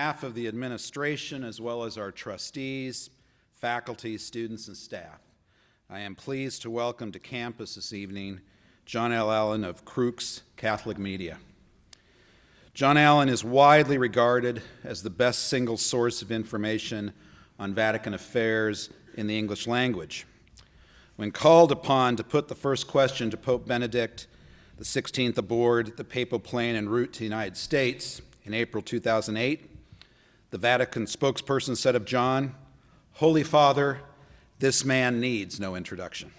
behalf of the administration, as well as our trustees, faculty, students, and staff, I am pleased to welcome to campus this evening John L. Allen of Crux Catholic Media. John Allen is widely regarded as the best single source of information on Vatican affairs in the English language. When called upon to put the first question to Pope Benedict XVI aboard the papal plane en route to the United States in April 2008, the Vatican spokesperson said of John, "Holy Father, this man needs no introduction."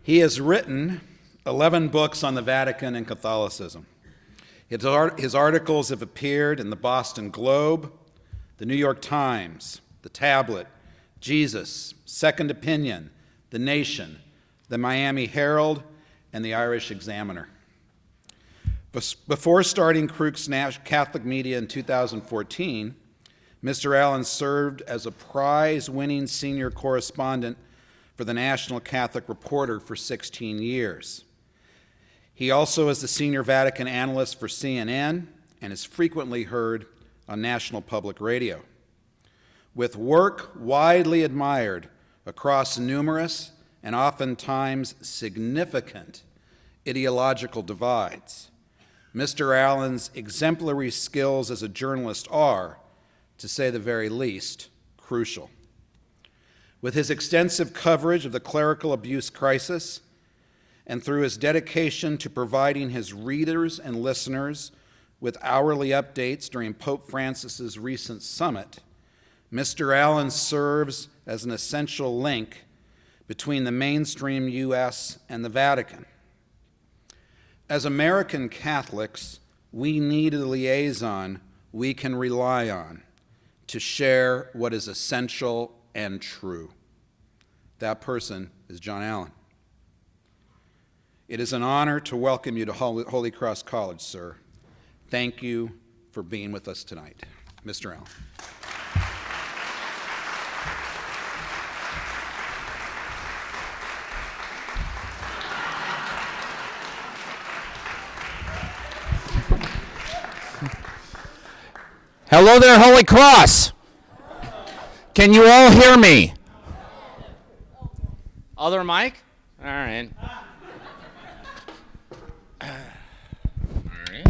He has written 11 books on the Vatican and Catholicism. His articles have appeared in the Boston Globe, the New York Times, the Tablet, Jesus, Second Opinion, The Nation, the Miami Herald, and the Irish Examiner. Before starting Crux Catholic Media in 2014, Mr. Allen served as a prize-winning senior correspondent for the National Catholic Reporter for 16 years. He also is the senior Vatican analyst for CNN and is frequently heard on National Public Radio. With work widely admired across numerous and oftentimes significant ideological divides, Mr. Allen's exemplary skills as a journalist are, to say the very least, crucial. With his extensive coverage of the clerical abuse crisis and through his dedication to providing his readers and listeners with hourly updates during Pope Francis's recent summit, Mr. Allen serves as an essential link between the mainstream U.S. and the Vatican. As American Catholics, we need a liaison we can rely on to share what is essential and true. That person is John Allen. It is an honor to welcome you to Holy Cross College, sir. Thank you for being with us tonight. Mr. Allen. Hello there, Holy Cross. Can you all hear me? Other mic? All right. All right.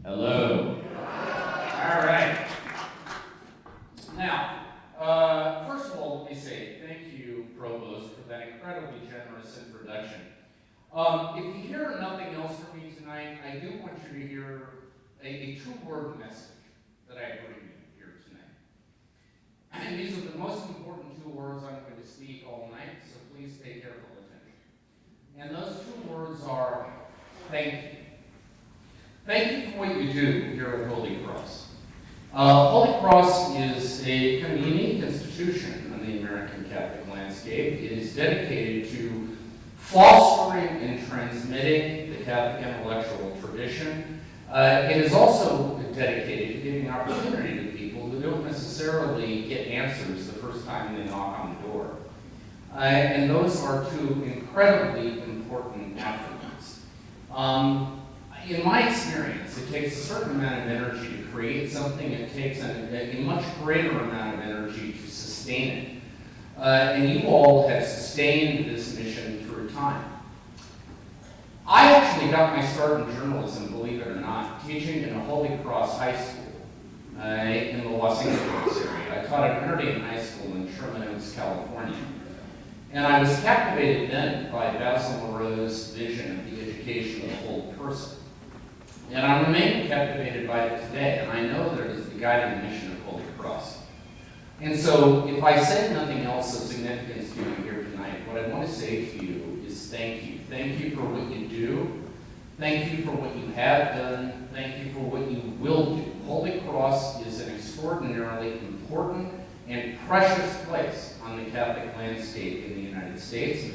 Hello. All right. Now, first of all, let me say thank you, Provost, for that incredibly generous introduction. If you hear nothing else from me tonight, I do want you to hear a two-word message that I bring you here tonight. And these are the most important two words I'm going to speak all night, so please pay careful attention. And those two words are, thank you. Thank you for what you do here at Holy Cross. Holy Cross is a kind of unique institution in the American Catholic landscape. It is dedicated to fostering and transmitting the Catholic intellectual tradition. It is also dedicated to giving opportunity to people who don't necessarily get answers the first time they knock on the door. And those are two incredibly important attributes. In my experience, it takes a certain amount of energy to create something. It takes a much greater amount of energy to sustain it. And you all have sustained this mission through time. I actually got my start in journalism, believe it or not, teaching in a Holy Cross high school in the Los Angeles area. I taught at Trinity High School in Sherman Oaks, California. And I was captivated then by Basil Moreau's vision of the education of the whole person. And I remain captivated by it today, and I know that it is the guiding mission of Holy Cross. And so, if I say nothing else of significance to you here tonight, what I want to say to you is thank you. Thank you for what you do. Thank you for what you have done. Thank you for what you will do. Holy Cross is an extraordinarily important and precious place on the Catholic landscape in the United States.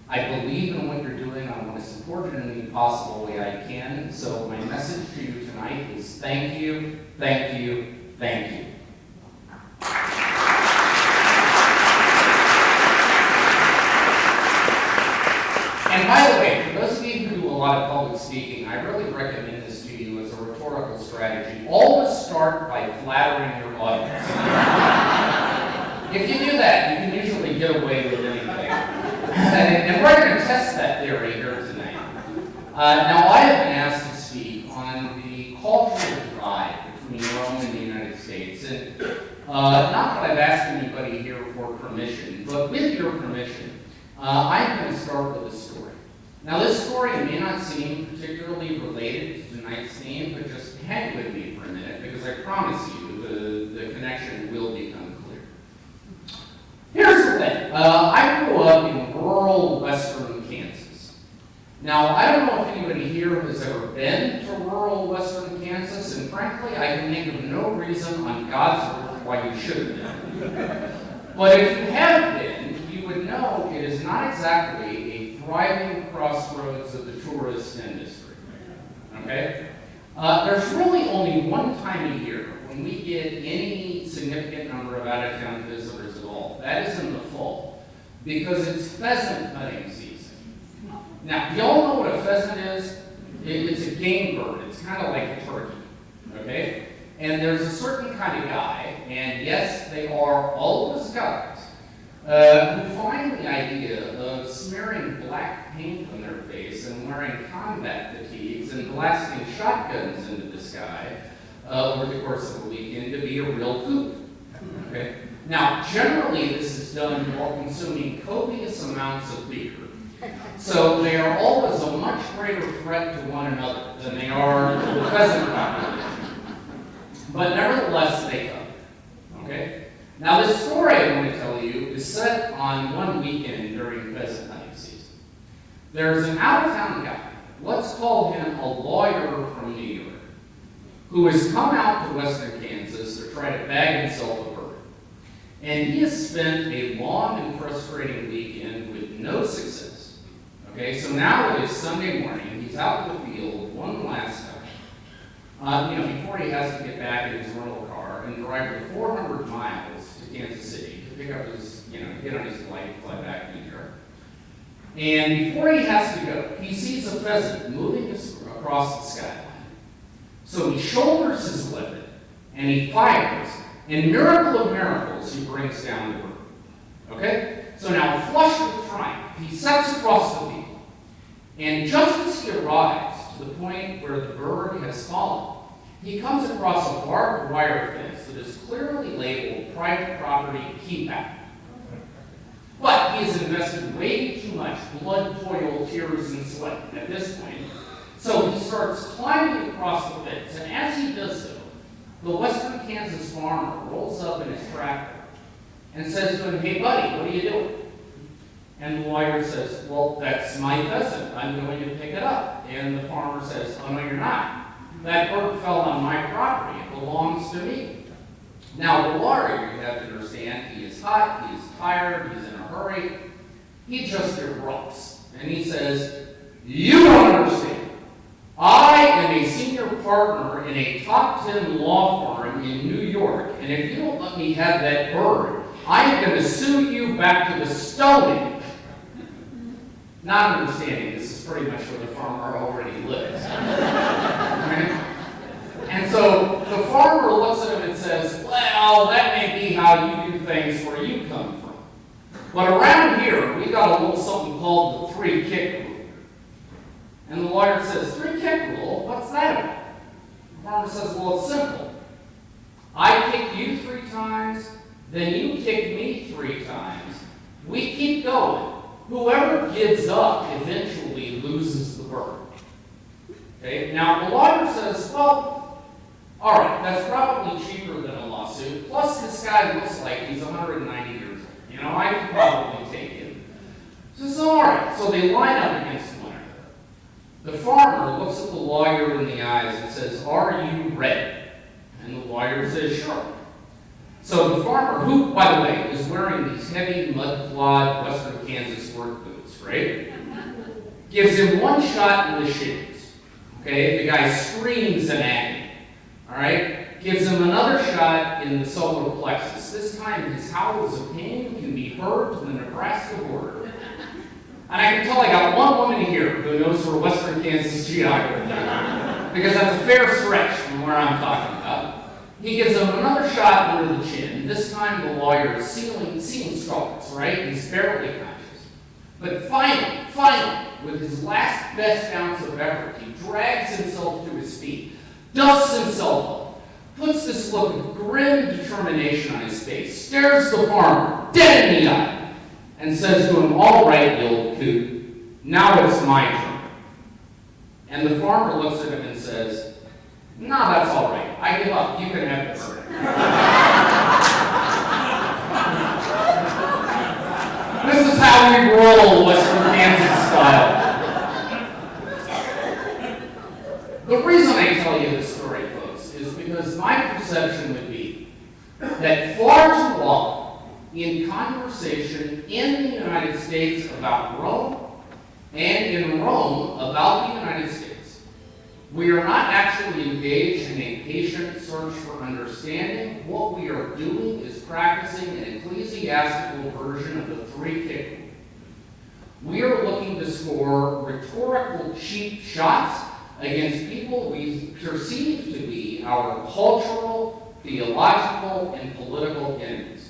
I believe in what you're doing. I want to support it in any possible way I can. So my message to you tonight is thank you, thank you, thank you. And by the way, for those of you who do a lot of public speaking, I really recommend this to you as a rhetorical strategy presentation, always start by flattering your audience. If you do that, you can usually get away with anything. And we're going to test that theory here tonight. Now, I have been asked to speak on the cultural divide between Rome and the United States. And not that I've asked anybody here for permission, but with your permission, I'm going to start with a story. Now, this story may not seem particularly related to tonight's theme, but just hang with me for a minute, because I promise you the connection will become clear. Here's the thing. I grew up in rural western Kansas. Now, I don't know if anybody here has ever been to rural western Kansas, and frankly, I can think of no reason on God's earth why you should have been. But if you have been, you would know it is not exactly a thriving crossroads of the tourist industry. Okay? There's really only one time a year when we get any significant number of out-of-town visitors at all. That is in the fall, because it's pheasant hunting season. Now, do y'all know what a pheasant is? It's a game bird. It's kind of like a turkey. Okay? And there's a certain kind of guy, and yes, they are always guys, who find the idea of smearing black paint on their face and wearing combat fatigues and blasting shotguns into the sky over the course of a weekend to be a real hoot. Okay? Now, generally, this is done while consuming copious amounts of beer. So they are always a much greater threat to one another than they are to the pheasant population. But nevertheless, they come. Okay? Now, this story I'm going to tell you is set on one weekend during pheasant hunting season. There's an out-of-town guy, let's call him a lawyer from New York, who has come out to western Kansas to try to bag himself a bird. And he has spent a long and frustrating weekend with no success. Okay, so now it is Sunday morning. He's out in the field one last time. Before he has to get back in his rental car and drive the 400 miles to Kansas City to pick up his, get on his flight, fly back to New York. And before he has to go, he sees a pheasant moving across the skyline. So he shoulders his weapon and he fires, and miracle of miracles, he brings down the bird. Okay? So now, flushed with triumph, he sets across the field. And just as he arrives to the point where the bird has fallen, he comes across a barbed wire fence that is clearly labeled private property keep out. But he has invested way too much blood, toil, tears, and sweat at this point. So he starts climbing across the fence, and as he does so, the western Kansas farmer rolls up in his tractor and says to him, "Hey buddy, what are you doing?" And the lawyer says, "Well, that's my pheasant. I'm going to pick it up." And the farmer says, "Oh, no, you're not. That bird fell on my property. It belongs to me." Now, the lawyer, you have to understand, he is hot, he is tired, he's in a hurry. He just erupts. And he says, "You don't understand. I am a senior partner in a top 10 law firm in New York, and if you don't let me have that bird, I'm going to sue you back to the Stone Age." Not understanding this is pretty much where the farmer already lives. Right? And so the farmer looks at him and says, "Well, that may be how you do things where you come from. But around here, we got a little something called the 3-kick rule." And the lawyer says, "3-kick rule? What's that about?" The farmer says, "Well, it's simple. I kick you 3 times, then you kick me 3 times. We keep going. Whoever gives up eventually loses the bird." Okay? Now, the lawyer says, "Well, all right, that's probably cheaper than a lawsuit. Plus, this guy looks like he's 190 years old. I could probably take him." So, all right. So they line up against one another. The farmer looks at the lawyer in the eyes and says, "Are you ready?" And the lawyer says, "Sure." So the farmer, who, by the way, is wearing these heavy mud-clawed western Kansas work boots, right, gives him one shot in the shins. Okay? The guy screams in agony. All right? Gives him another shot in the solar plexus. This time his howls of pain can be heard to the Nebraska border. And I can tell I got one woman here who knows her western Kansas geography. because that's a fair stretch from where I'm talking about. He gives him another shot under the chin. This time the lawyer is seeing stars, right? He's barely conscious. But finally, with his last best ounce of effort, he drags himself to his feet, dusts himself up, puts this look of grim determination on his face, stares the farmer dead in the eye, and says to him, "All right, you old coot, now it's my turn." And the farmer looks at him and says, "No, that's all right. I give up. You can have this." This is how we roll, Western Kansas style. The reason I tell you this story, folks, is because my perception would be that far too long in conversation in the United States about Rome and in Rome about the United States, we are not actually engaged in a patient search for understanding. What we are doing is practicing an ecclesiastical version of the three-kick rule. We are looking to score rhetorical cheap shots against people we perceive to be our cultural, theological, and political enemies.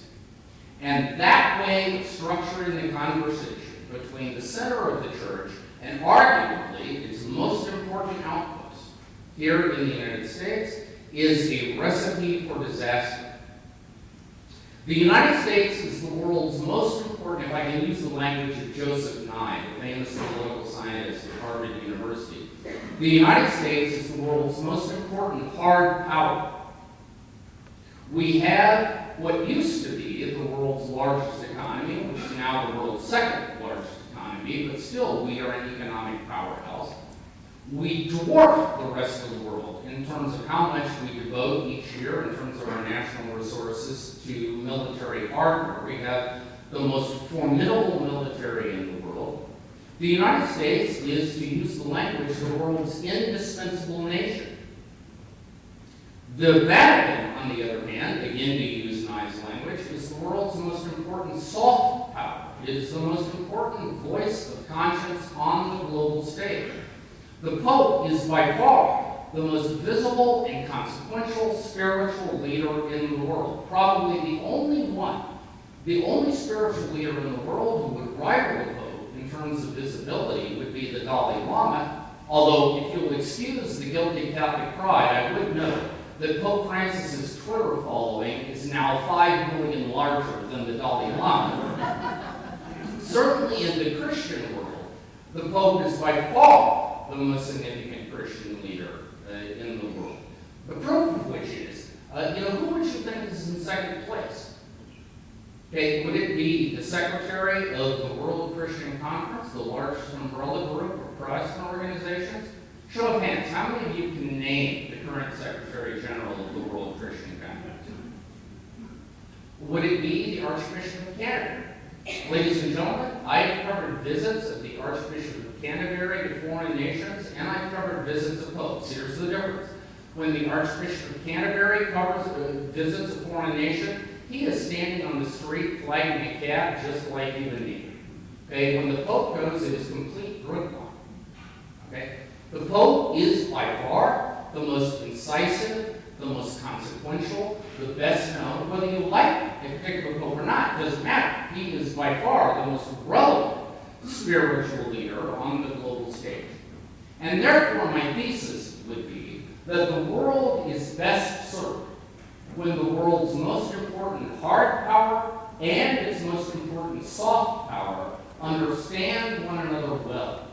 And that way of structuring the conversation between the center of the church and arguably its most important outpost here in the United States is a recipe for disaster. The United States is the world's most important, if I can use the language of Joseph Nye, the famous political scientist at Harvard University. The United States is the world's most important hard power. We have what used to be the world's largest economy, which is now the world's second largest economy, but still we are an economic powerhouse. We dwarf the rest of the world in terms of how much we devote each year in terms of our national resources to military hardware. We have the most formidable military in the world. The United States is, to use the language, the world's indispensable nation. The Vatican, on the other hand, again to use Nye's language, is the world's most important soft power. It is the most important voice of conscience on the global stage. The Pope is by far the most visible and consequential spiritual leader in the world. Probably the only spiritual leader in the world who would rival the Pope in terms of visibility would be the Dalai Lama, although if you'll excuse the guilty Catholic pride, I would note that Pope Francis's Twitter following is now 5 million larger than the Dalai Lama. Certainly in the Christian world, the Pope is by far the most significant Christian leader in the world. The proof of which is, who would you think is in second place? Okay, would it be the secretary of the World Christian Conference, the largest umbrella group of Protestant organizations? Show of hands, how many of you can name the current Secretary General of the World Christian Conference? Would it be the Archbishop of Canterbury? Ladies and gentlemen, I've covered visits of the Archbishop of Canterbury to foreign nations, and I've covered visits of popes. Here's the difference. When the Archbishop of Canterbury visits a foreign nation, he is standing on the street flagging a cab just like you and me. Okay, when the Pope goes, it is complete gridlock. Okay, the Pope is by far the most incisive, the most consequential, the best known. Whether you like a particular Pope or not, doesn't matter. He is by far the most relevant spiritual leader on the global stage. And therefore, my thesis would be that the world is best served when the world's most important hard power and its most important soft power understand one another well.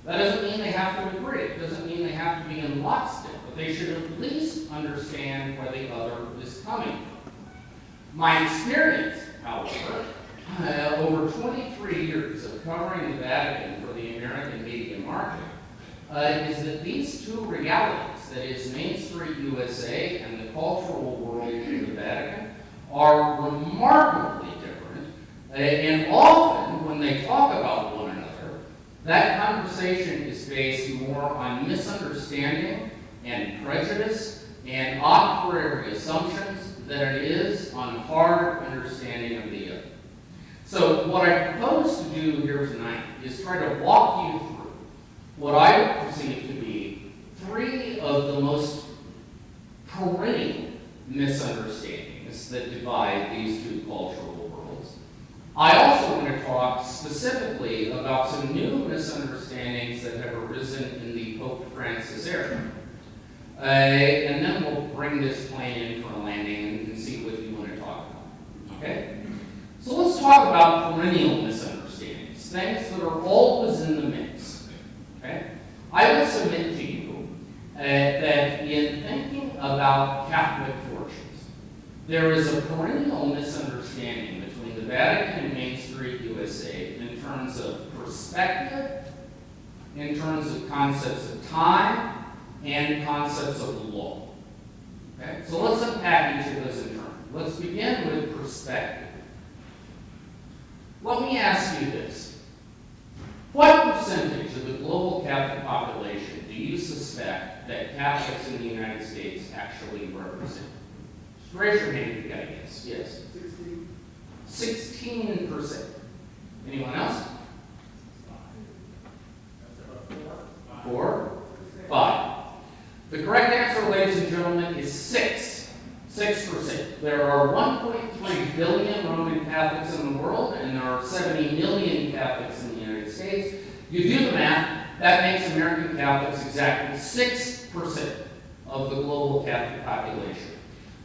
That doesn't mean they have to agree. It doesn't mean they have to be in lockstep, but they should at least understand where the other is coming from. My experience, however, over 23 years of covering the Vatican for the American media market, is that these two realities, that is Main Street USA and the cultural world in the Vatican, are remarkably different, and often when they talk about one another, that conversation is based more on misunderstanding and prejudice and arbitrary assumptions than it is on hard understanding of the other. So what I propose to do here tonight is try to walk you through what I perceive to be three of the most perennial misunderstandings that divide these two cultural worlds. I also want to talk specifically about some new misunderstandings that have arisen in the Pope Francis era. And then we'll bring this plane in for a landing and see what you want to talk about. Okay? So let's talk about perennial misunderstandings, things that are always in the mix. Okay? I would submit to you that in thinking about Catholic fortunes, there is a perennial misunderstanding between the Vatican and Main Street USA in terms of perspective, in terms of concepts of time, and concepts of law. Okay? So let's unpack each of those in turn. Let's begin with perspective. Let me ask you this. What percentage of the global Catholic population do you suspect that Catholics in the United States actually represent? Just raise your hand if you got a guess. Yes. 16%. Anyone else? 4? 5. The correct answer, ladies and gentlemen, is 6%. There are 1.3 billion Roman Catholics in the world, and there are 70 million Catholics in the United States. You do the math, that makes American Catholics exactly 6% of the global Catholic population.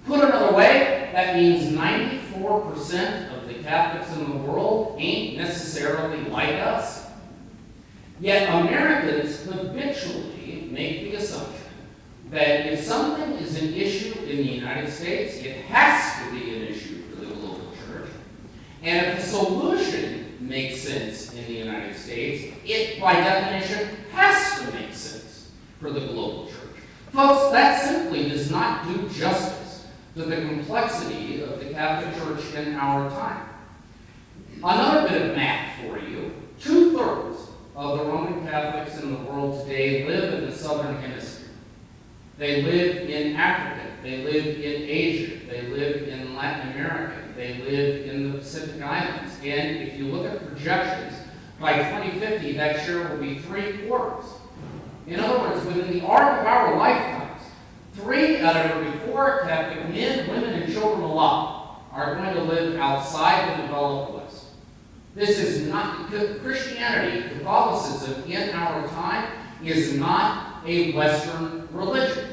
Put another way, that means 94% of the Catholics in the world ain't necessarily like us. Yet Americans habitually make the assumption that if something is an issue in the United States, it has to be an issue for the global church. And if a solution makes sense in the United States, it, by definition, has to make sense for the global church. Folks, that simply does not do justice to the complexity of the Catholic Church in our time. Another bit of math for you. 2/3 of the Roman Catholics in the world today live in the Southern Hemisphere. They live in Africa, they live in Asia, they live in Latin America, they live in the Pacific Islands. And if you look at projections, by 2050, that share will be 3/4. In other words, within the arc of our lifetimes, 3 out of every 4 Catholic men, women, and children alike are going to live outside the developed West. This is not, Christianity, Catholicism in our time is not a Western religion.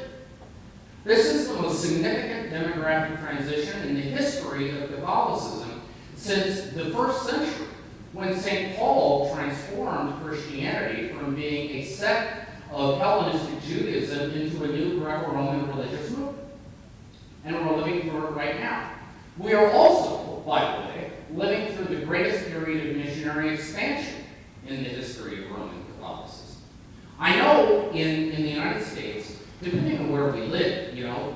This is the most significant demographic transition in the history of Catholicism since the 1st century, when St. Paul transformed Christianity from being a sect of Hellenistic Judaism into a new Greco-Roman religious movement. And we're living through it right now. We are also, by the way, living through the greatest period of missionary expansion in the history of Roman Catholicism. I know in the United States, depending on where we live,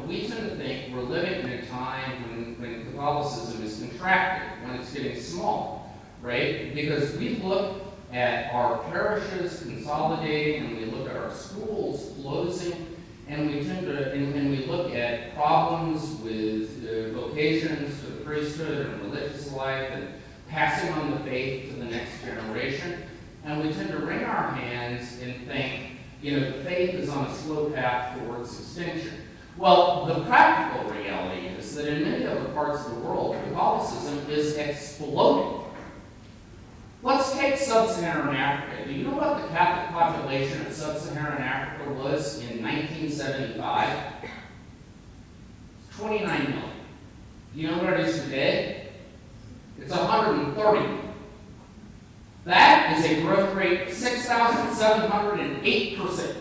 we tend to think we're living in a time when Catholicism is contracted, when it's getting small, right? Because we look at our parishes consolidating, and we look at our schools closing, and we tend to, and we look at problems with vocations to the priesthood and religious life, and passing on the faith to the next generation, and we tend to wring our hands and think, the faith is on a slow path towards extinction. Well, the practical reality is that in many other parts of the world, Catholicism is exploding. Let's take Sub-Saharan Africa. Do you know what the Catholic population of Sub-Saharan Africa was in 1975? 29 million. Do you know what it is today? It's 130 million. That is a growth rate of 6,708%.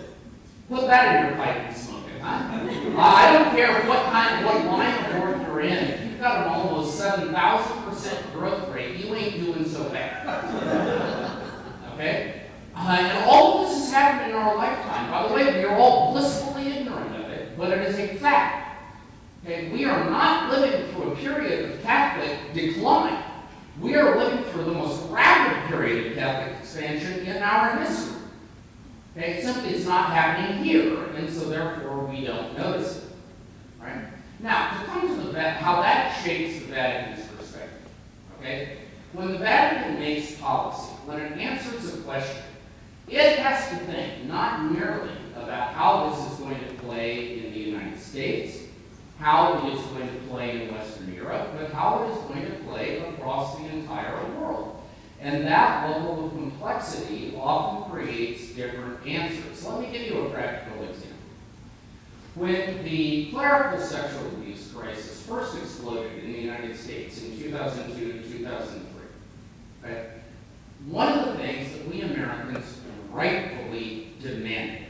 Put that in your pipe and smoke it, huh? I don't care what line of work you're in. If you've got an almost 7,000% growth rate, you ain't doing so bad. Okay? And all of this has happened in our lifetime. By the way, we are all blissfully ignorant of it, but it is a fact. Okay? We are not living through a period of Catholic decline. We are living through the most rapid period of Catholic expansion in our history. Okay? Simply, it's not happening here, and so therefore we don't notice it. Right? Now, to come to how that shapes the Vatican's perspective. Okay? When the Vatican makes policy, when it answers a question, it has to think not merely about how this is going to play in the United States, how it is going to play in Western Europe, but how it is going to play across the entire world. And that level of complexity often creates different answers. Let me give you a practical example. When the clerical sexual abuse crisis first exploded in the United States in 2002 to 2003, right, one of the things that we Americans rightfully demanded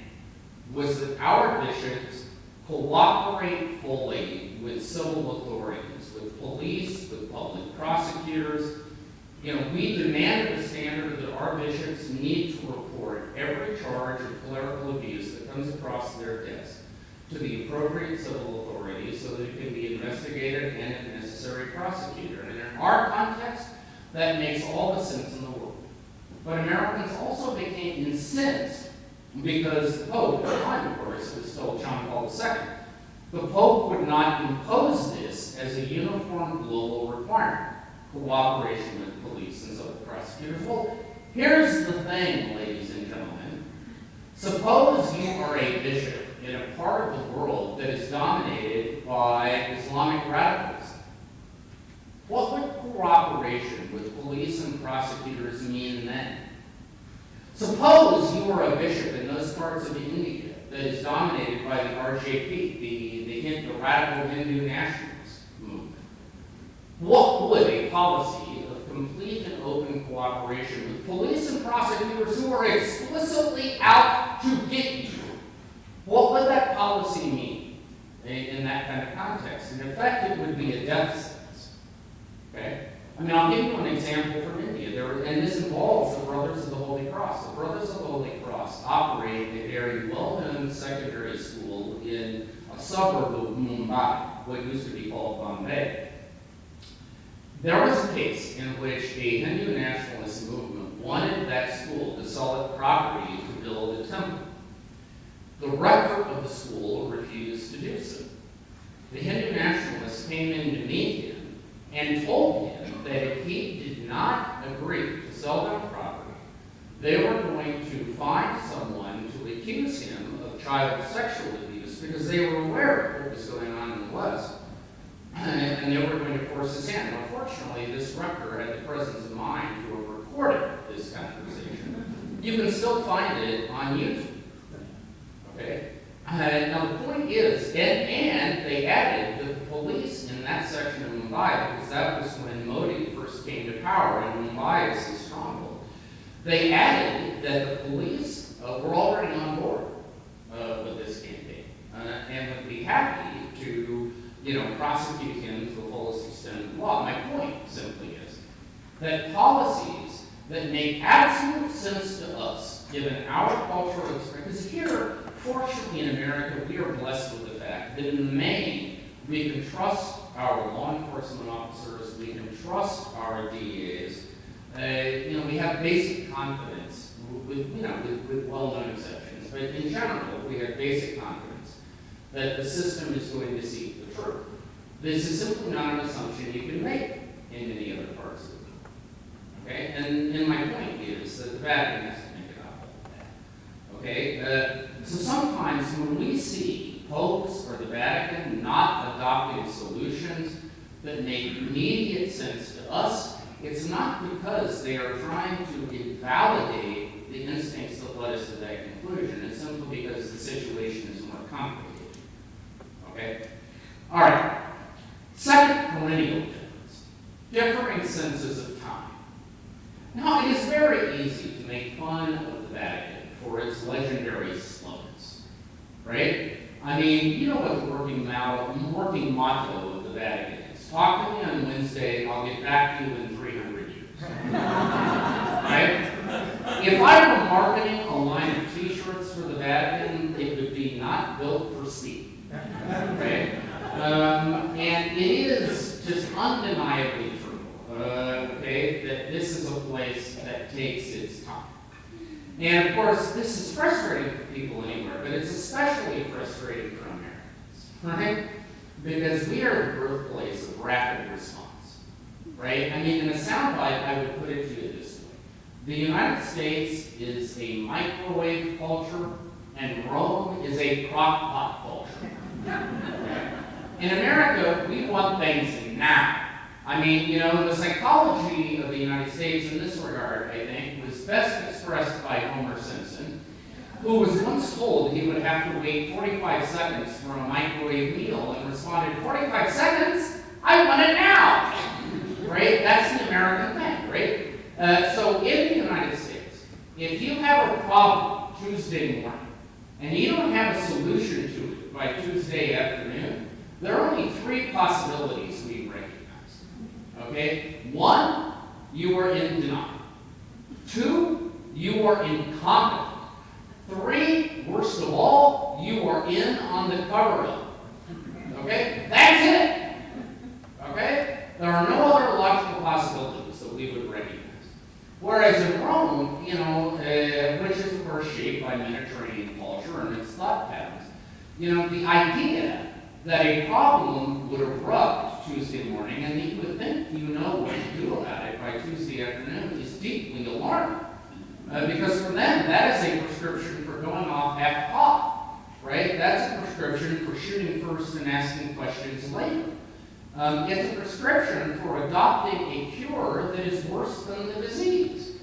was that our bishops cooperate fully with civil authorities, with police, with public prosecutors. We demanded a standard that our bishops need to report every charge of clerical abuse that comes across their desk to the appropriate civil authorities so that it can be investigated and, if necessary, prosecuted. And in our context, that makes all the sense in the world. But Americans also became incensed because the Pope, at the time, of course, it was still John Paul II, the Pope would not impose this as a uniform global requirement, cooperation with police and civil prosecutors. Well, here's the thing, ladies and gentlemen. Suppose you are a bishop in a part of the world that is dominated by Islamic radicalism. What would cooperation with police and prosecutors mean then? Suppose you are a bishop in those parts of India that is dominated by the RJP, the radical Hindu nationalist movement. What would a policy of complete and open cooperation with police and prosecutors who are explicitly out to get you, what would that policy mean in that kind of context? In effect, it would be a death sentence. Okay? I'll give you an example from India, and this involves the Brothers of the Holy Cross. The Brothers of the Holy Cross operate a very well-known secondary school in a suburb of Mumbai, what used to be called Bombay. There was a case in which a Hindu nationalist movement wanted that school to sell it property to build a temple. The rector of the school refused to do so. The Hindu nationalists came in to meet him and told him that if he did not agree to sell that property, they were going to find someone to accuse him of child sexual abuse because they were aware of what was going on in the West, and they were going to force his hand. Unfortunately, this rector had the presence of mind to have recorded this conversation. You can still find it on YouTube. Okay? Now the point is, and they added that the police in that section of Mumbai, because that was when Modi first came to power, and Mumbai is his stronghold, they added that the police were already on board with this campaign and would be happy to, prosecute him to the fullest extent of the law. My point simply is that policies that make absolute sense to us, given our cultural experience, because here, fortunately in America, we are blessed with the fact that in the main, we can trust our law enforcement officers, we can trust our DAs. We have basic confidence, with well-known exceptions, but in general, we have basic confidence that the system is going to seek the truth. This is simply not an assumption you can make in many other parts of the world. Okay? And my point is that the Vatican has to make it up like that. Okay? So sometimes when we see popes or the Vatican not adopting solutions that make immediate sense to us, it's not because they are trying to invalidate the instincts that led us to that conclusion. It's simply because the situation is more complicated. Okay? All right. Second perennial difference, differing senses of time. Now, it is very easy to make fun of the Vatican for its legendary slowness, right? You know what the working motto of the Vatican is. Talk to me on Wednesday, I'll get back to you in 300 years. Right? If I were marketing a line of t-shirts for the Vatican, it would be not built for speed. Right? And it is just undeniably true, that this is a place that takes its time. And of course, this is frustrating for people anywhere, but it's especially frustrating for Americans, right? Because we are the birthplace of rapid response, right? In a soundbite, I would put it to you this way. The United States is a microwave culture, and Rome is a crock pot culture. In America, we want things now. I mean, you know, the psychology of the United States in this regard, I think, was best expressed by Homer Simpson, who was once told he would have to wait 45 seconds for a microwave meal and responded, 45 seconds? I want it now! Right? That's the American thing, right? So in the United States, if you have a problem Tuesday morning, and you don't have a solution to it by Tuesday afternoon, there are only three possibilities we recognize. Okay? One, you are in denial. Two, you are incompetent. Three, worst of all, you are in on the cover-up. Okay? That's it! Okay? There are no other logical possibilities that we would recognize. Whereas in Rome, you know, which is of course shaped by Mediterranean culture and its thought patterns, you know, the idea that a problem would erupt Tuesday morning and that you would think you know what to do about it by Tuesday afternoon is deeply alarming. Because for them, that is a prescription for going off half-cocked, right? That's a prescription for shooting first and asking questions later. It's a prescription for adopting a cure that is worse than the disease,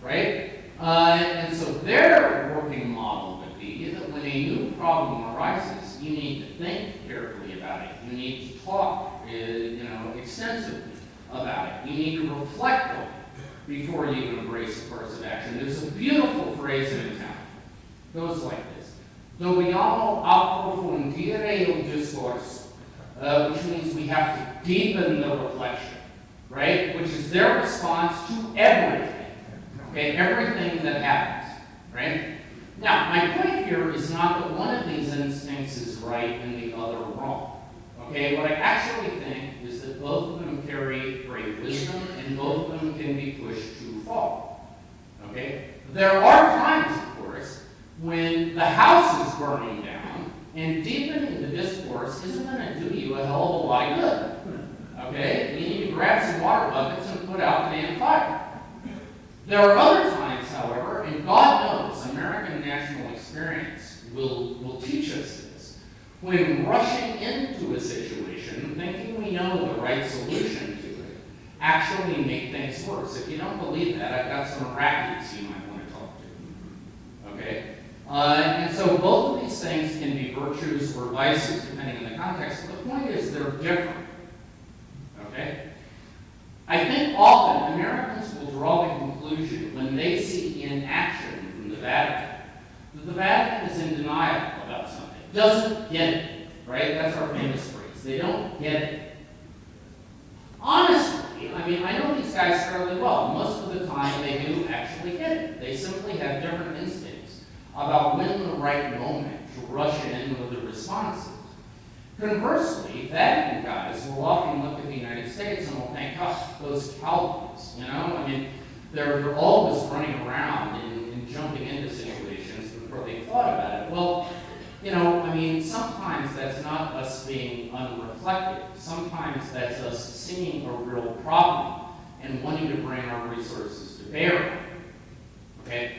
right? And so their working model would be that when a new problem arises, you need to think carefully about it. You need to talk, you know, extensively about it. You need to reflect on it before you embrace a course of action. There's a beautiful phrase in Italian. It goes like this: Dobbiamo approfondire il discorso. Which means we have to deepen the reflection, right? Which is their response to everything, okay? Everything that happens, right? Now, my point here is not that one of these instincts is right and the other wrong, okay? What I actually think is that both of them carry great wisdom and both of them can be pushed too far, okay? There are times, of course, when the house is burning down and deepening the discourse isn't going to do you a hell of a lot of good. Okay? You need to grab some water buckets and put out the damn fire. There are other times, however, and God knows American national experience will teach us this, when rushing into a situation, thinking we know the right solution to it, actually make things worse. If you don't believe that, I've got some Iraqis you might want to talk to. Okay? And so both of these things can be virtues or vices depending on the context, but the point is they're different. Okay? I think often Americans will draw the conclusion when they see inaction from the Vatican that the Vatican is in denial about something. Doesn't get it. Right? That's our famous phrase. They don't get it. Honestly, I mean, I know these guys fairly well. Most of the time they do actually get it. They simply have different instincts about when the right moment to rush in with the responses. Conversely, Vatican guys will often look at the United States and will think, oh, those cowboys, you know? I mean, they're always running around and jumping into situations before they thought about it. Well, you know, I mean, sometimes that's not us being unreflective. Sometimes that's us seeing a real problem and wanting to bring our resources to bear on it. Okay?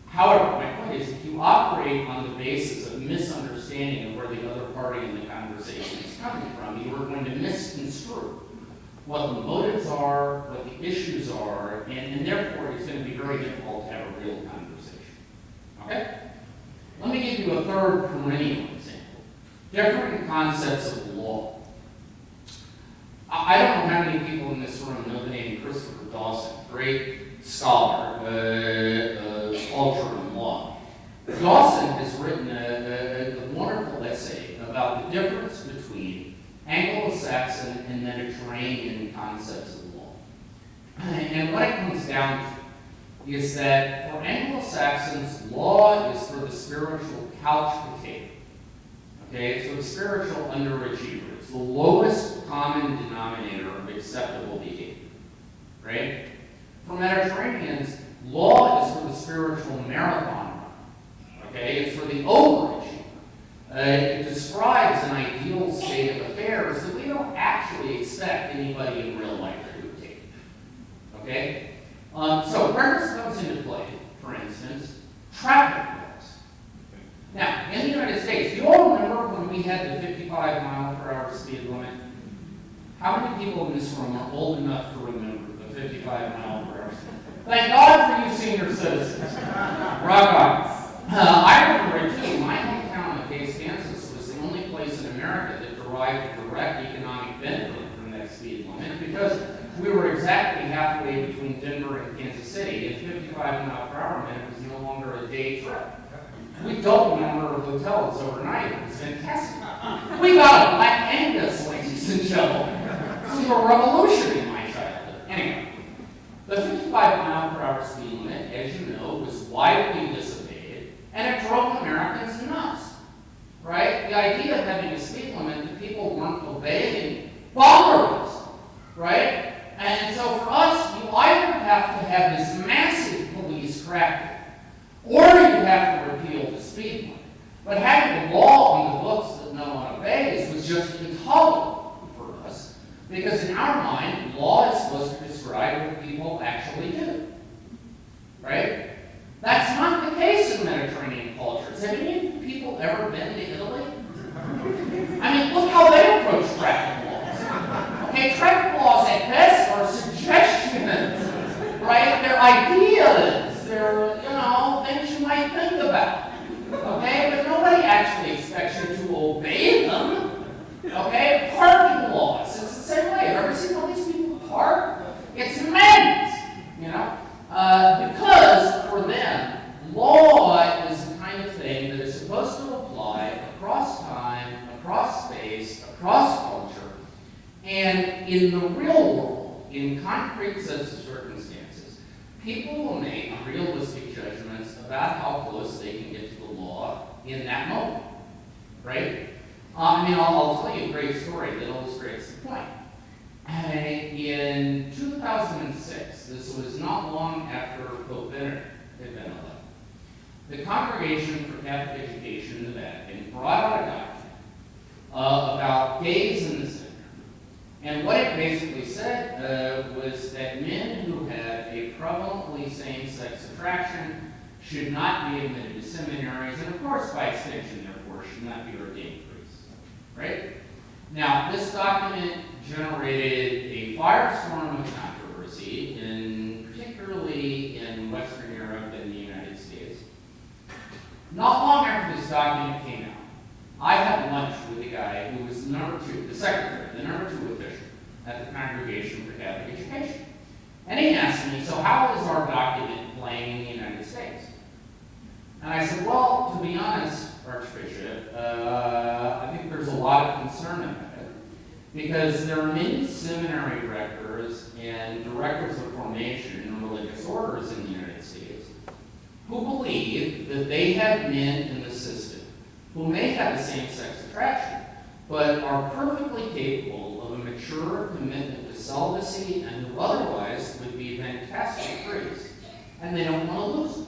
However, my point is, if you operate on the basis of misunderstanding of where the other party in the conversation is coming from, you are going to misconstrue what the motives are, what the issues are, and therefore it's going to be very difficult to have a real conversation. Okay? Let me give you a third perennial example. Different concepts of law. I don't know how many people in this room know the name Christopher Dawson, great scholar, culture and law. Dawson has written a wonderful essay about the difference between Anglo-Saxon and Mediterranean concepts of law. And what it comes down to is that for Anglo-Saxons, law is for the spiritual couch potato. Okay, it's for the spiritual underachiever. It's the lowest common denominator of acceptable behavior. Right? For Mediterraneans, law is for the spiritual marathon runner. Okay, it's for the overachiever. It describes an ideal state of affairs that we don't actually expect anybody in real life to attain. Okay? So where this comes into play, for instance, traffic laws. Now, in the United States, you all remember when we had the How many people in this room are old enough to remember the 55-mile-per-hour speed? Thank God for you senior citizens. Rock on. I remember it too. My hometown of Case, Kansas was the only place in America that derived a direct economic benefit from that speed limit because we were exactly halfway between Denver and Kansas City, and 55-mile-per-hour meant it was no longer a day trip. We doubled the number of hotels overnight. It was fantastic. We got a Black Angus, ladies and gentlemen. This was a revolution in my childhood. Anyway, the 55-mile-per-hour speed limit, as you know, was widely dissipated, and it drove Americans nuts. Right? The idea of having a speed limit that people weren't obeying bonkers. Right? And so for us, you either have to have this massive police crackdown, or you have to repeal the speed limit. But having a law on the books that no one obeys was just intolerable for us, because in our mind, law is supposed to describe what people actually do. Right? That's not the case in Mediterranean cultures. Have any people ever been to Italy? I mean, look how they approach traffic laws. Okay, traffic laws at best are suggestions, right? They're ideas. They're, things you might think about. Okay, but nobody actually expects you to obey them. Okay, parking laws. It's the same way. Have you ever seen all these people park? It's madness, because for them, law is the kind of thing that is supposed to apply across time, across space, across culture, and in the real world, in concrete sets of circumstances, people will make realistic judgments about how close they can get to the law in that moment, right? I'll tell you a great story that illustrates the point. In 2006, this was not long after Pope Benedict had been elected, the Congregation for Catholic Education in the Vatican brought out a document about gays in the seminary. And what it basically said was that men who have a prevalently same-sex attraction should not be admitted to seminaries, and of course, by extension, therefore, should not be ordained priests. Right? Now, this document generated a firestorm of controversy, particularly in Western Europe and the United States. Not long after this document came out, I had lunch with a guy who was the secretary, the number 2 official at the Congregation for Catholic Education. And he asked me, so how is our document playing in the United States? And I said, well, to be honest, Archbishop, I think there's a lot of concern about it, because there are many seminary rectors and directors of formation in religious orders in the United States who believe that they have men in the system who may have the same-sex attraction, but are perfectly capable of a mature commitment to celibacy and who otherwise would be fantastic priests, and they don't want to lose them.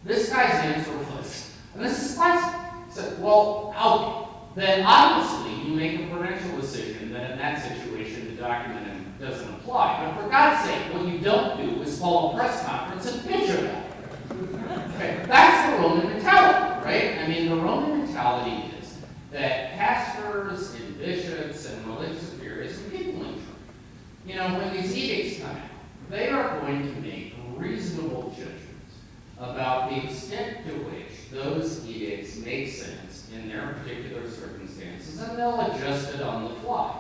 This guy's answer was, and this is classic, he said, well, okay, then obviously you make a prudential decision that in that situation the document doesn't apply. But for God's sake, what you don't do is call a press conference and bitch about it. Okay? That's the Roman mentality, right? The Roman mentality is that pastors and bishops and religious superiors and people in church, when these edicts come out, they are going to make reasonable judgments about the extent to which those edicts make sense in their particular circumstances, and they'll adjust it on the fly,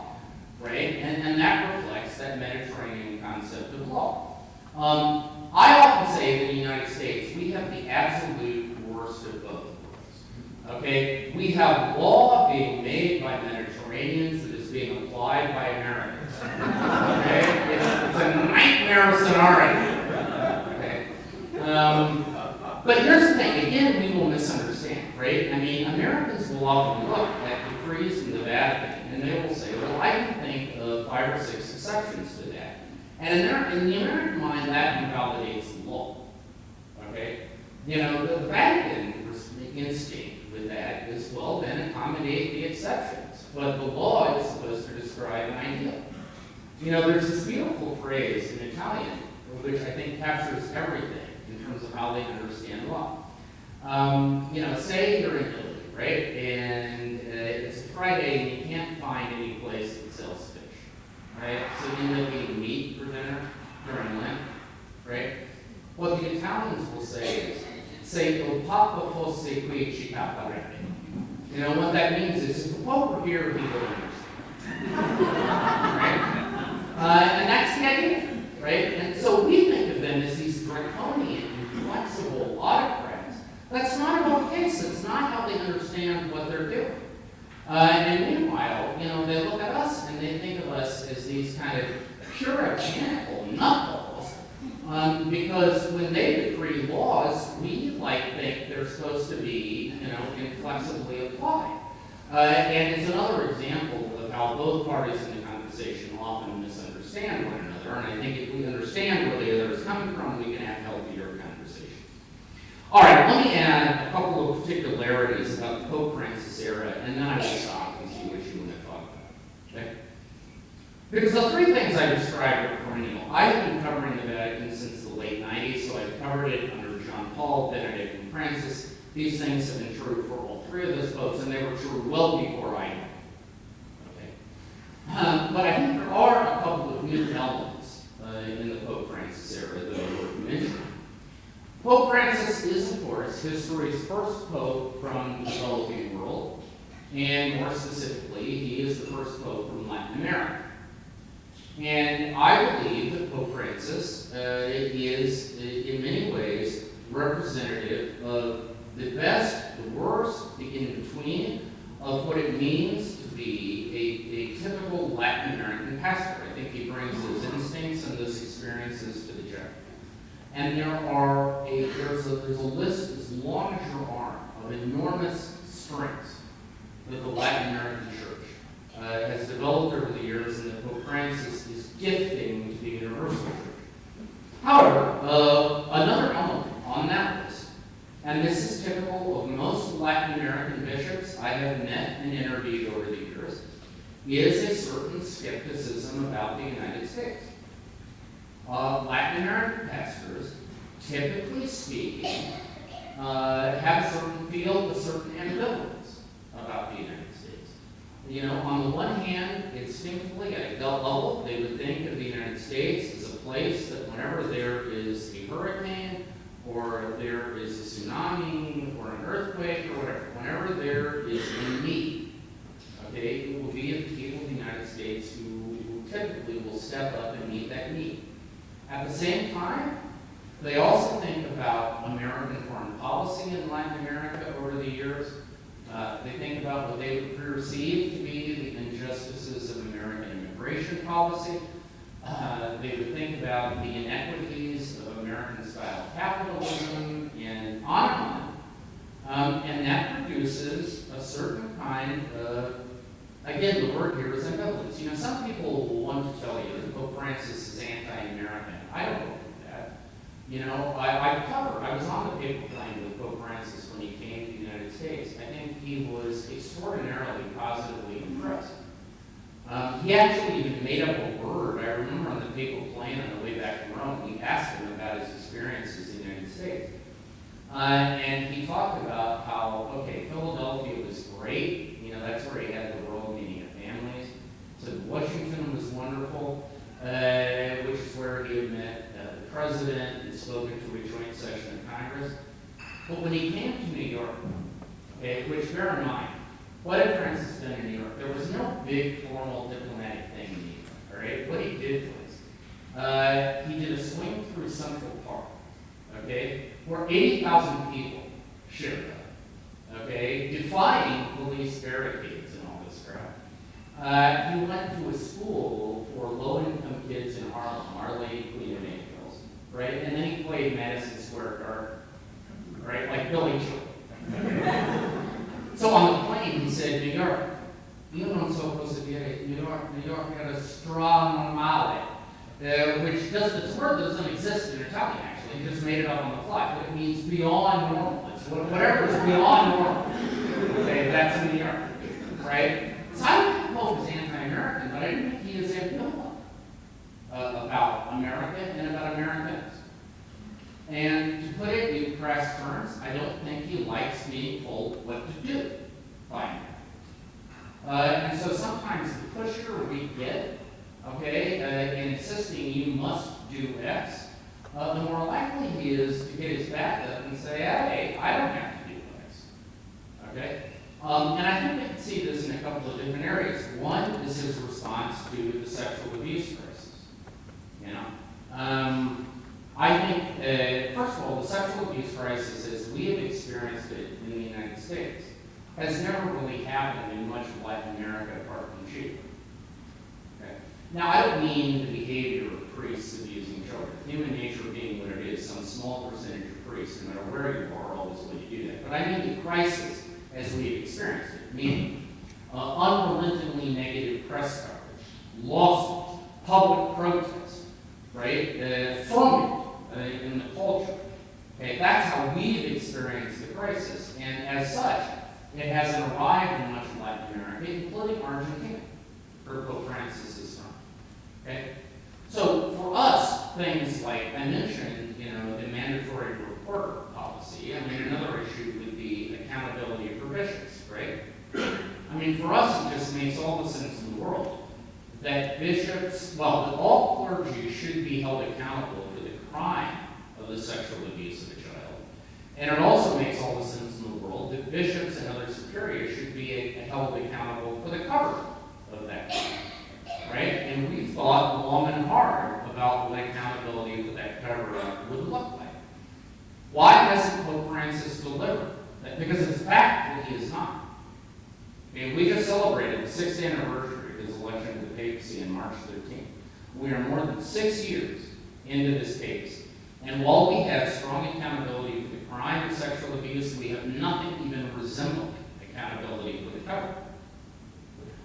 right? And that reflects that Mediterranean concept of law. I often say that in the United States, we have the absolute worst of both worlds, okay? We have law being made by Mediterraneans that is being applied by Americans, okay? It's a nightmare scenario, okay? But here's the thing, again, we will misunderstand, right? Americans will often look at decrees from the Vatican and they will say, well, I can think of 5 or 6 exceptions to that. And in the American mind, that invalidates the law, okay? The Vatican's instinct with that is, well, then accommodate the exceptions. But the law is supposed to describe an ideal. There's this beautiful phrase in Italian, which I think captures everything in terms of how they understand law. Say you're in Italy, right? And it's a Friday and you can't find any place that sells right? So in that we meet for dinner during Lent, right? What the Italians will say is, "Se il Papa fosse qui ci capirebbe." You know, what that means is, if the Pope were here, he would understand. Right? And that's the idea, right? And so we think of them as these draconian, inflexible autocrats. That's not at all the case. That's not how they understand what they're doing. And meanwhile, you know, they look at us and they think of us as these kind of puritanical nutballs. Because when they decree laws, we think they're supposed to be, you know, inflexibly applied. And it's another example of how both parties in the conversation often misunderstand one another. And I think if we understand where the other is coming from, we can have healthier conversations. All right, let me add a couple of particularities about the Pope Francis era, and then I will stop and see what you want to talk about. Okay? Because the three things I described are perennial. I have been covering the Vatican since the late 90s, so I've covered it under John Paul, Benedict, and Francis. These things have been true for all three of those popes, and they were true well before I knew. Okay? But I think there are a couple of new elements in the Pope Francis era that are worth mentioning. Pope Francis is, of course, history's first pope from the developing world, and more specifically, he is the first pope from Latin America. And I believe that Pope Francis is, in many ways, representative of the best, the worst, the in-between of what it means to be a typical Latin American pastor. I think he brings those instincts and those experiences to the job. And there's a list as long as your arm of enormous strengths that the Latin American Church has developed over the years, and that Pope Francis is gifting to the universal church. However, another element on that list, and this is typical of most Latin American bishops I have met and interviewed over the years, is a certain skepticism about the United States. Latin American pastors, typically speaking, have a certain feel, a certain ambivalence about the United States. You know, on the one hand, instinctively, at a gut level, they would think of the United States as a place that whenever there is a hurricane, or there is a tsunami, or an earthquake, or whatever, whenever there is a need, okay, it will be the people of the United States who typically will step up and meet that need. At the same time, they also think about American foreign policy in Latin America over the years. They think about what they would perceive to be the injustices of American immigration policy. They would think about the inequities of American-style capitalism, and on. And that produces a certain kind of, again, the word here is ambivalence. You know, some people will want to tell you that Pope Francis is anti-American. I don't believe that. You know, I was on the papal plane with Pope Francis when he came to the United States. I think he was extraordinarily positively impressed. He actually even made up a word. I remember on the papal plane on the way back to Rome, we asked him about his experiences in the United States. And he talked about how, okay, Philadelphia was great. You know, that's where he had the world meeting of families. So Washington was wonderful, which is where he had met the president and spoken to a joint session of Congress. But when he came to New York, okay, which bear in mind, what had Francis done in New York? There was no big formal diplomatic thing in New York, all right? What he did was, he did a swing through Central Park, okay, where 80,000 people showed up, okay, defying police barricades and all this crap. He went to a school for low-income kids in Harlem, Our Lady Queen of Angels, right? And then he played Madison Square Garden, right, like Billy Joel. So on the plane, he said, New York, io non so cosa dire, New York era stranormale, which it's a word that doesn't exist in Italian, actually. He just made it up on the fly, but it means beyond normal. It's whatever is beyond normal. Okay, that's in New York, right? So I don't think Pope is anti-American, but I do think he is ambivalent about America and about Americans. And to put it in crass terms, I don't think he likes being told what to do by Americans. And so sometimes the pushier we get okay, and insisting you must do X, the more likely he is to get his back up and say, hey, I don't have to do X. Okay? And I think we can see this in a couple of different areas. One is his response to the sexual abuse crisis. You know? I think, first of all, the sexual abuse crisis, as we have experienced it in the United States, has never really happened in much of Latin America apart from Chile. Okay? Now, I don't mean the behavior of priests abusing children. Human nature being what it is, some small percentage of priests, no matter where you are always going to do that. But I mean the crisis as we have experienced it, meaning unrelentingly negative press coverage, lawsuits, public protests, right? Ferment in the culture. Okay, that's how we've experienced the crisis, and as such, it hasn't arrived in much of Latin America, including Argentina, where Pope Francis is from. Okay, so for us, things like I mentioned, you know, the mandatory report policy. I mean, another issue would be accountability for bishops, right? I mean, for us, it just makes all the sense in the world that bishops, well, that all clergy should be held accountable for the crime of the sexual abuse of a child. And it also makes all the sense in the world that bishops and other superiors should be held accountable for the cover of that crime, right? And we've thought long and hard about what accountability for that cover-up would look like. Why hasn't Pope Francis delivered? Because it's a fact that he is not. And we just celebrated the 6th anniversary of his election to the papacy on March 13th. We are more than 6 years into this case. And while we have strong accountability for the crime of sexual abuse, we have nothing even resembling accountability for the cover.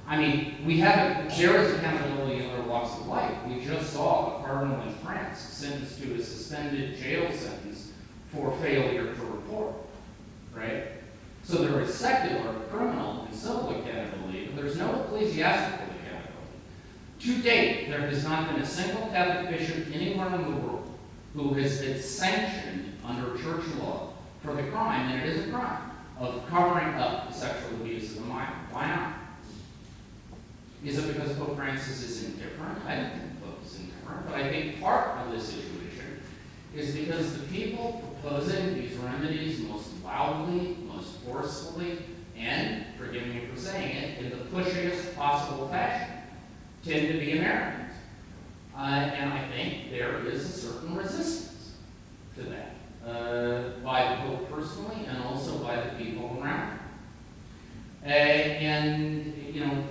I mean, there is accountability in other walks of life. We just saw a cardinal in France sentenced to a suspended jail sentence for failure to report, right? So there is secular, criminal, and civil accountability, but there's no ecclesiastical accountability. To date, there has not been a single Catholic bishop anywhere in the world who has been sanctioned under church law for the crime, and it is a crime, of covering up the sexual abuse of a minor. Why not? Is it because Pope Francis is indifferent? I don't think Pope is indifferent, but I think part of this situation is because the people proposing these remedies most loudly, most forcefully, and, forgive me for saying it, in the pushiest possible fashion, tend to be Americans. And I think there is a certain resistance to that, by the Pope personally and also by the people around him. And, you know,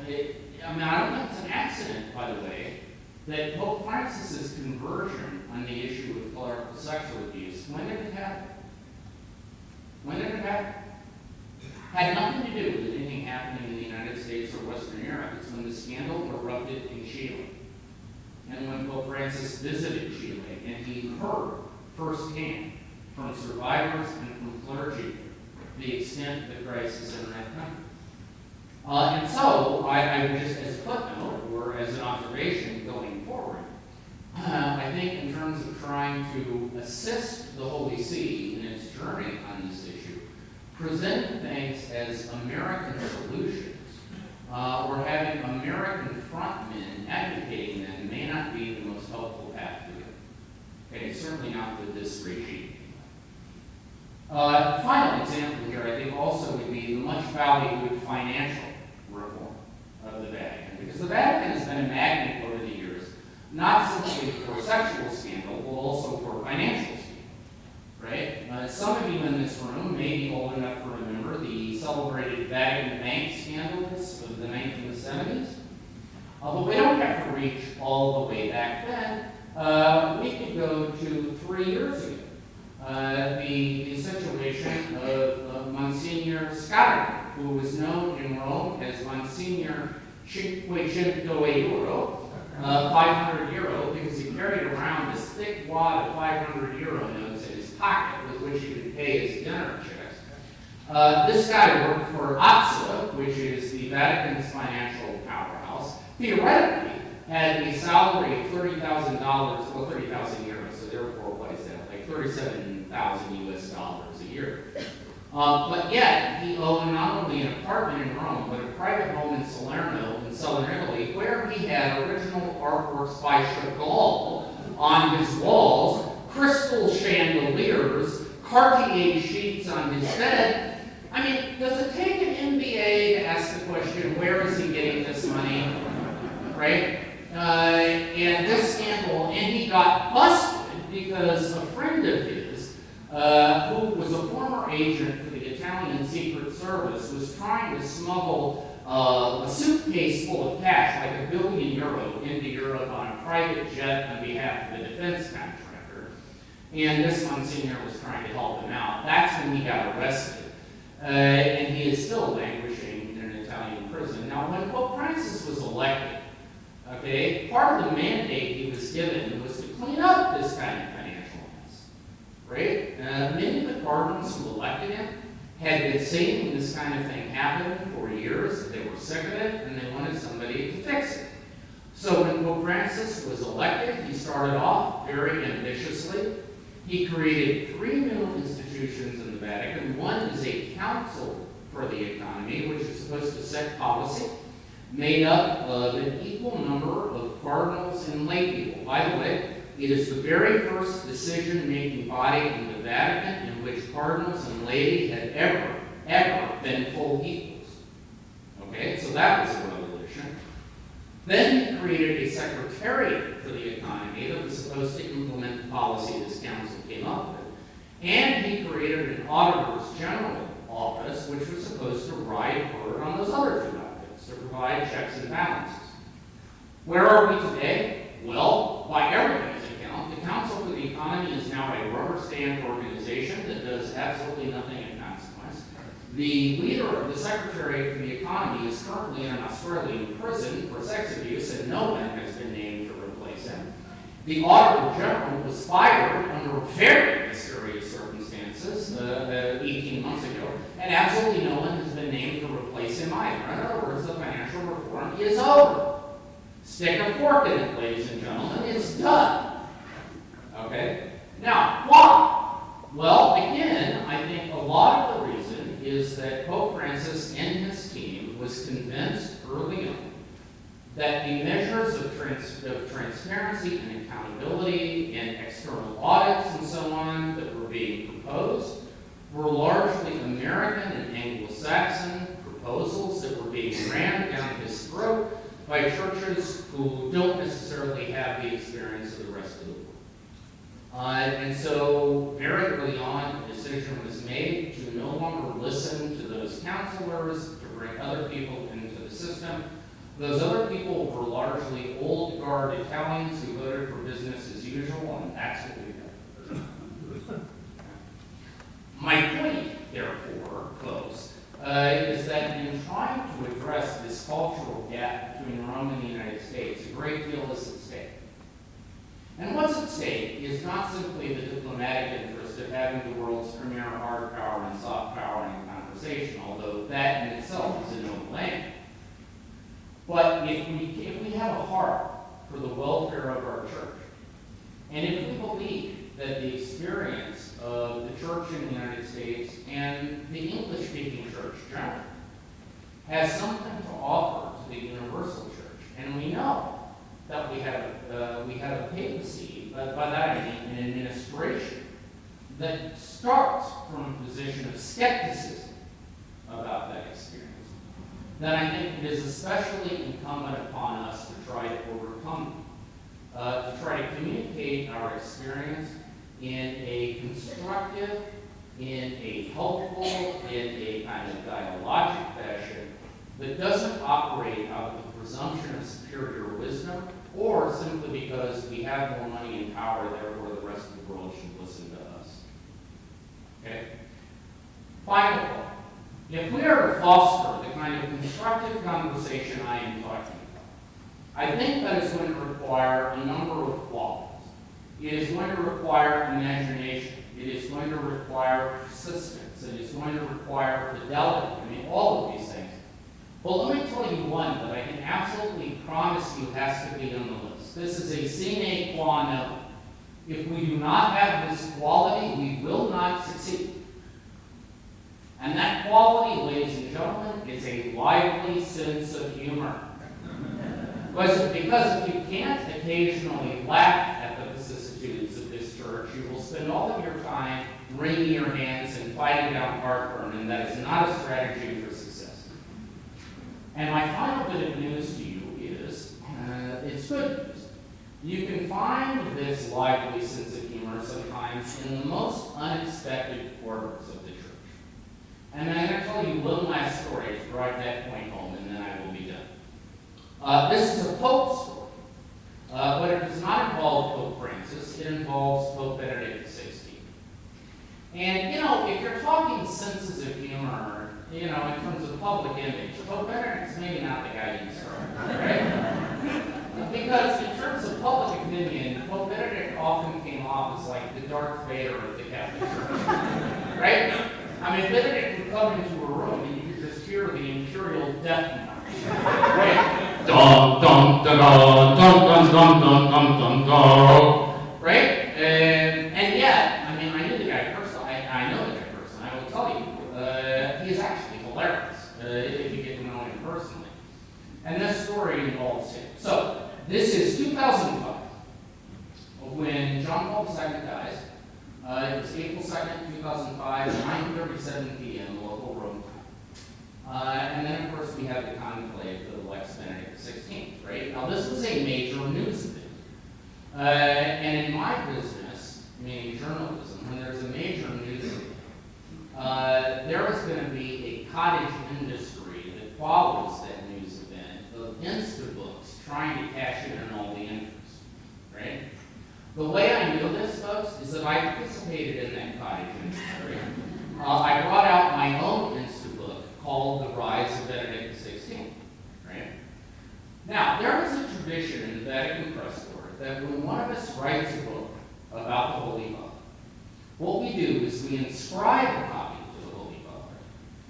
I don't think it's an accident, by the way, that Pope Francis's conversion on the issue of clerical sexual abuse, when did it happen? When did it happen? Had nothing to do with anything happening in the United States or Western Europe. It's when the scandal erupted in Chile. And when Pope Francis visited Chile, and he heard firsthand from survivors and from clergy the extent of the crisis in that country. And so, I would just, as a footnote, or as an observation going forward, I think in terms of trying to assist the Holy See in its journey on this issue, present things as American solutions, or having American frontmen advocating them may not be the most helpful path to it. Okay, certainly not with this regime. Final example here, I think, also would be the much valued financial reform of the Vatican, because the Vatican has been a magnet over the years, not simply for sexual scandal, but also for financial scandal, right? Some of you in this room may be old enough to remember the celebrated Vatican bank scandals of the 1970s, but we don't have to reach all the way back then. We could go to 3 years ago. The situation of Monsignor Scarpa, who was known in Rome as Monsignor €500, 500 euro, because he carried around this thick wad of 500 euro notes in his pocket with which he could pay his dinner checks. This guy worked for AXA, which is the Vatican's financial powerhouse. Theoretically, had a salary of $30,000, well, 30,000 euros, so therefore, what is that, like 37,000 US dollars a year. But yet, he owned not only an apartment in Rome, but a private home in Salerno and southern Italy, where he had original artworks by Chagall on his walls, crystal chandeliers, Cartier sheets on his bed. I mean, does it take an MBA to ask the question, where is he getting this money, right? And this scandal, and he got busted because a friend of his, who was a former agent for the Italian Secret Service, was trying to smuggle a suitcase full of cash, like €1 billion, into Europe on a private jet on behalf of the defense contractor. And this Monsignor was trying to help him out. That's when he got arrested. And he is still languishing in an Italian prison. Now, when Pope Francis was elected, okay, part of the mandate he was given was to clean up this kind of financial mess, right? Many of the cardinals who elected him had been seeing this kind of thing happen for years. They were sick of it, and they wanted somebody to fix it. So when Pope Francis was elected, he started off very ambitiously. He created 3 new institutions in the Vatican. One is a council for the economy, which is supposed to set policy, made up of an equal number of cardinals and lay people. By the way, it is the very first decision-making body in the Vatican in which cardinals and laity had ever been full equals. Okay, so that was a revolution. Then he created a secretariat for the economy that was supposed to implement the policy this council came up with. And he created an auditor's general office, which was supposed to ride herd on those other 2 outfits, to provide checks and balances. Where are we today? Well, by everybody's account, the Council for the Economy is now a rubber stamp organization that does absolutely nothing in consequence. The leader of the Secretariat for the Economy is currently in an Australian prison for sex abuse, and no one has been named to replace him. The Auditor General was fired under very mysterious circumstances 18 months ago, and absolutely no one has been named to replace him either. In other words, the financial reform is over. Stick a fork in it, ladies and gentlemen. It's done. Okay? Now, why? Well, again, I think a lot of the reason is that Pope Francis and his team was convinced early on that the measures of transparency and accountability and external audits and so on that were being proposed were largely American and Anglo-Saxon proposals that were being rammed down his throat by churches who don't necessarily have the experience of the rest of the world. And so very early on, a decision was made to no longer listen to those counselors, to bring other people into the system. Those other people were largely old guard Italians who voted for business as usual, and that's what we got. My point, therefore, folks, is that in trying to address this cultural gap between Rome and the United States, a great deal is at stake. And what's at stake is not simply the diplomatic interest of having the world's premier hard power and soft power in conversation, although that in itself is a noble aim. But if we have a heart for the welfare of our church, and if we believe that the experience of the church in the United States and the English-speaking church generally has something to offer to the universal church, and we know that we have a papacy, but by that I mean an administration that starts from a position of skepticism about that experience, then I think it is especially incumbent upon us to try to overcome it, to try to communicate our experience in a constructive, in a helpful, in a kind of dialogic fashion that doesn't operate out of the presumption of superior wisdom or simply because we have more money and power, therefore the rest of the world should listen to us. Okay? Final point. If we are to foster the kind of constructive conversation I am talking about, I think that is going to require a number of qualities. It is going to require imagination. It is going to require persistence. It is going to require fidelity. I mean, all of these things. Well, let me tell you one that I can absolutely promise you has to be on the list. This is a sine qua non. If we do not have this quality, we will not succeed. And that quality, ladies and gentlemen, is a lively sense of humor. was because if you can't occasionally laugh at the vicissitudes of this church, you will spend all of your time wringing your hands and fighting down heartburn, and that is not a strategy for success. And my final bit of news to you is, it's good news. You can find this lively sense of humor sometimes in the most unexpected quarters of the church. And I'm going to tell you one last story to drive that point home, and then I will be done. This is a Pope story, but it does not involve Pope Francis. It involves Pope Benedict XVI. And, you know, if you're talking senses of humor, you know, in terms of public image, Pope Benedict's maybe not the guy you start, right? Because in terms of public opinion, Pope Benedict often came off as like the Darth Vader of the Catholic Church, right? I mean, Benedict would come into a room and you could just hear the imperial death march, right? Dum dum da da dum dum dum dum dum dum dum, right? And yet, I mean, I knew the guy personally. I know the guy personally. I will tell you, he is actually hilarious if you get to know him personally. And this story involves him. So this is 2005 when John Paul II dies. It was April 2nd, 2005, 9:37 p.m. local Rome time. And then, of course, we have the conclave that elects Benedict XVI, right? Now, this was a major news event. And in my business, meaning journalism, when there's a major news event, there is going to be a cottage industry that follows that news event of Instabooks trying to cash in on all the interest, right? The way I knew this, folks, is that I participated in that cottage industry. I brought out my own Instabook called The Rise of Benedict XVI, right? Now, there is a tradition in the Vatican press corps that when one of us writes a book about the Holy Father, what we do is we inscribe a copy to the Holy Father,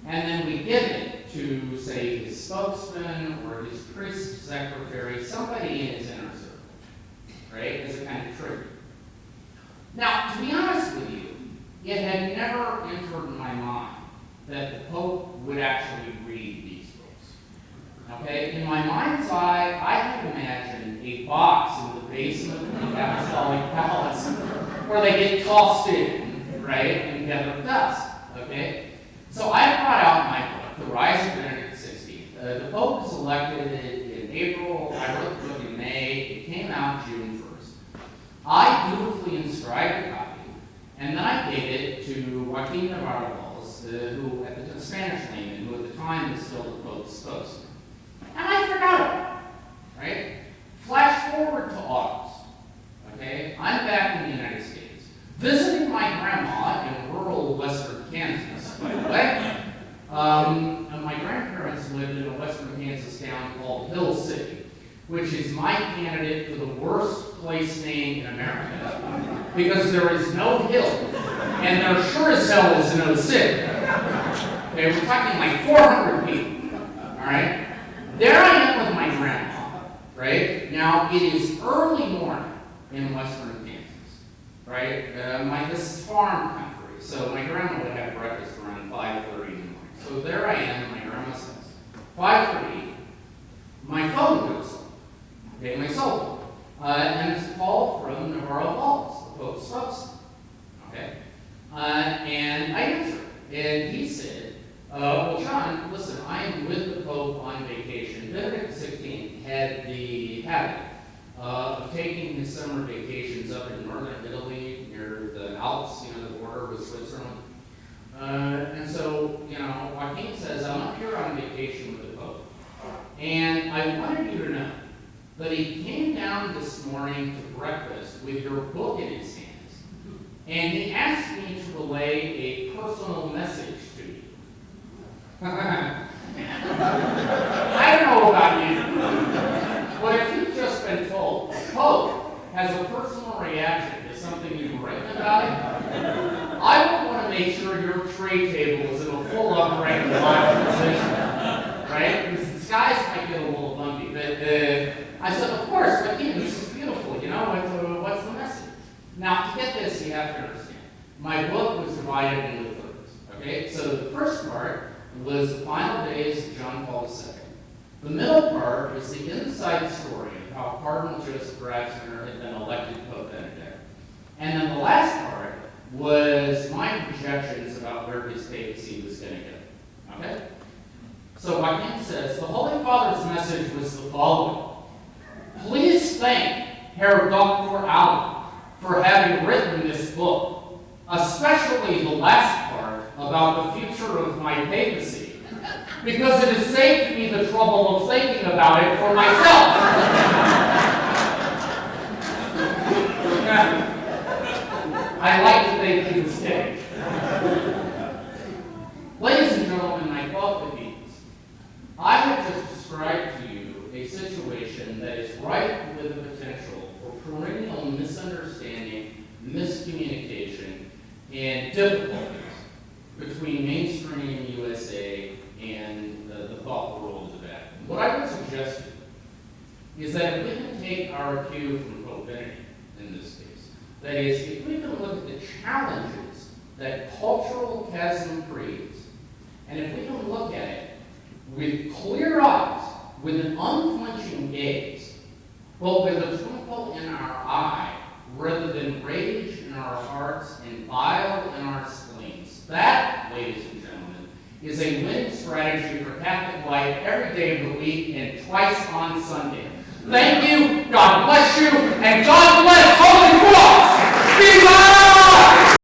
and then we give it to, say, his spokesman or his priest secretary, somebody in his inner circle, right, as a kind of tribute. Now, to be honest with you, it had never entered my mind that the Pope would actually read these books. Okay? In my mind's eye, I had imagined a box in the basement of the Apostolic Palace where they get tossed in, right, and gather dust. Okay? So I brought out my book, The Rise of Benedict XVI. The Pope was elected in April. I wrote the book in May. It came out June 1st. I dutifully inscribed a copy, and then I gave it to Joaquin Navarro, who at the Spanish layman, who at the time was still the Pope's spokesman. And I forgot about it, right? Flash forward to August, okay? I'm back in the United States, visiting my grandma in rural western Kansas, by the way. And my grandparents lived in a western Kansas town called Hill City, which is my candidate for the worst place name in America, because there is no hill, and there sure as hell is no city. Okay, we're talking like 400 people, all right? There I am with my grandma, right? Now, it is early morning in western Kansas, right? This is farm country, so my grandma would have breakfast around 5:30 in the morning. So there I am, and my grandma says, 5:30, my phone goes off, okay, my cell phone. And it's a call from Navarro Balls, the Pope's spokesman, okay? And I answered, and he said, well, John, listen, I am with the Pope on vacation. Benedict XVI had the habit of taking his summer vacations up in northern Italy, near the Alps, you know, the border with Switzerland. And so, you know, Joaquin says, I'm up here on vacation with the Pope. And I wanted you to know that he came down this morning to breakfast with your book in his hands. And he asked me to relay a personal message to you. I don't know about you, but if you've just been told the Pope has a personal reaction to something you've written about him, I would want to make sure your tray table is in a full upright and locked position, right? Because the skies might get a little bumpy. But I said, of course, Joaquin, this is beautiful. You know, what's the message? Now, to get this, you have to understand. My book was divided into thirds. Okay, so the first part was the final days of John Paul II. The middle part is the inside story of how Cardinal Joseph Ratzinger had been elected Pope Benedict. And then the last part was my projections about where his papacy was going to go. Okay? So Joaquin says, the Holy Father's message was the following. Please thank Herr Dr. Allen for having written this book, especially the last part about the future of my papacy, because it has saved me the trouble of thinking about it for myself. I like to think he was kidding. Ladies and gentlemen, my fellow beings, I have just described to you a situation that is rife with the potential for perennial misunderstanding, miscommunication, and difficulties between mainstream USA and the thought world of the Vatican. What I would suggest is that if we can take our cue from Pope Benedict in this case, that is, if we can look at the challenges that cultural chasm creates, and if we can look at it with clear eyes, with an unflinching gaze, but with a twinkle in our eye, rather than rage in our hearts and bile in our spleens. That, ladies and gentlemen, is a winning strategy for Catholic life every day of the week and twice on Sunday. Thank you, God bless you, and God bless Holy Cross! Viva!